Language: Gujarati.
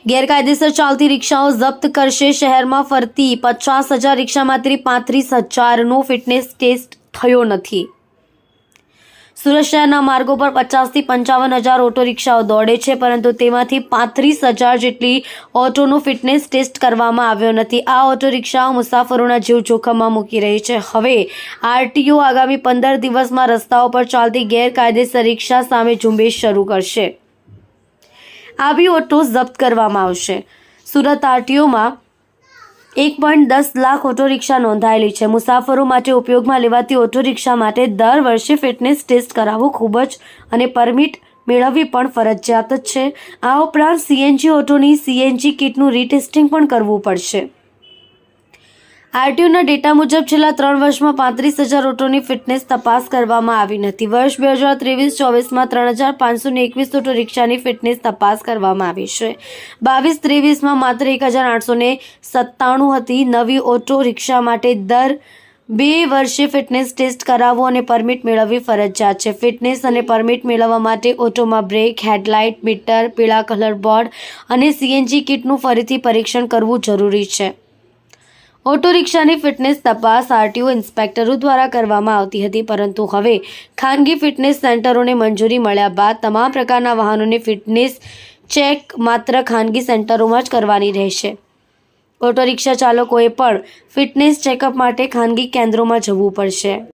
ગેરકાયદેસર ચાલતી રિક્ષાઓ જપ્ત કરશે। શહેરમાં ફરતી 50,000 રિક્ષામાંથી 35,000નો ફિટનેસ ટેસ્ટ થયો નથી। સુરત શહેરના માર્ગો પર 50,000 થી 55,000 ઓટો રિક્ષાઓ દોડે છે, પરંતુ તેમાંથી 35,000 જેટલી ઓટોનો ફિટનેસ ટેસ્ટ કરવામાં આવ્યો નથી। આ ઓટો રિક્ષાઓ મુસાફરોના જીવ જોખમમાં મૂકી રહી છે। હવે આરટીઓ આગામી 15 દિવસમાં રસ્તાઓ પર ચાલતી ગેરકાયદેસર રિક્ષા સામે ઝુંબેશ શરૂ કરશે। આવી ઓટો જપ્ત કરવામાં આવશે। સુરત આરટીઓમાં 1.10 લાખ ઓટો રિક્ષા નોંધાયેલી છે। મુસાફરો માટે ઉપયોગમાં લેવાતી ઓટો રિક્ષા માટે દર વર્ષે ફિટનેસ ટેસ્ટ કરાવવું ખૂબ જ અને પરમિટ મેળવવી પણ ફરજિયાત છે। આ ઉપરાંત સીએનજી ઓટોની સીએનજી કિટનું રીટેસ્ટિંગ પણ કરવું પડશે। આરટીઓના ડેટા મુજબ છેલ્લા 3 વર્ષમાં 35,000 ઓટોની ફિટનેસ તપાસ કરવામાં આવી નથી। વર્ષ 2023-24માં 3,521 ઓટો રિક્ષાની ફિટનેસ તપાસ કરવામાં આવી છે। 22-23માં માત્ર 1,897 હતી। નવી ઓટો રિક્ષા માટે દર 2 વર્ષે ફિટનેસ ટેસ્ટ કરાવવું અને પરમિટ મેળવવી ફરજિયાત છે। ફિટનેસ અને પરમિટ મેળવવા માટે ઓટોમાં બ્રેક, હેડલાઇટ, મીટર, પીળા કલર બોર્ડ અને સીએનજી કિટનું ફરીથી પરીક્ષણ કરવું જરૂરી છે। ઓટો રિક્ષાની ફિટનેસ તપાસ આરટીઓ ઇન્સ્પેક્ટરો દ્વારા કરવામાં આવતી હતી, પરંતુ હવે ખાનગી ફિટનેસ સેન્ટરોને મંજૂરી મળ્યા બાદ તમામ પ્રકારના વાહનોની ફિટનેસ ચેક માત્ર ખાનગી સેન્ટરોમાં જ કરવાની રહેશે। ઓટો રિક્ષા ચાલકોએ પણ ફિટનેસ ચેકઅપ માટે ખાનગી કેન્દ્રોમાં જવું પડશે।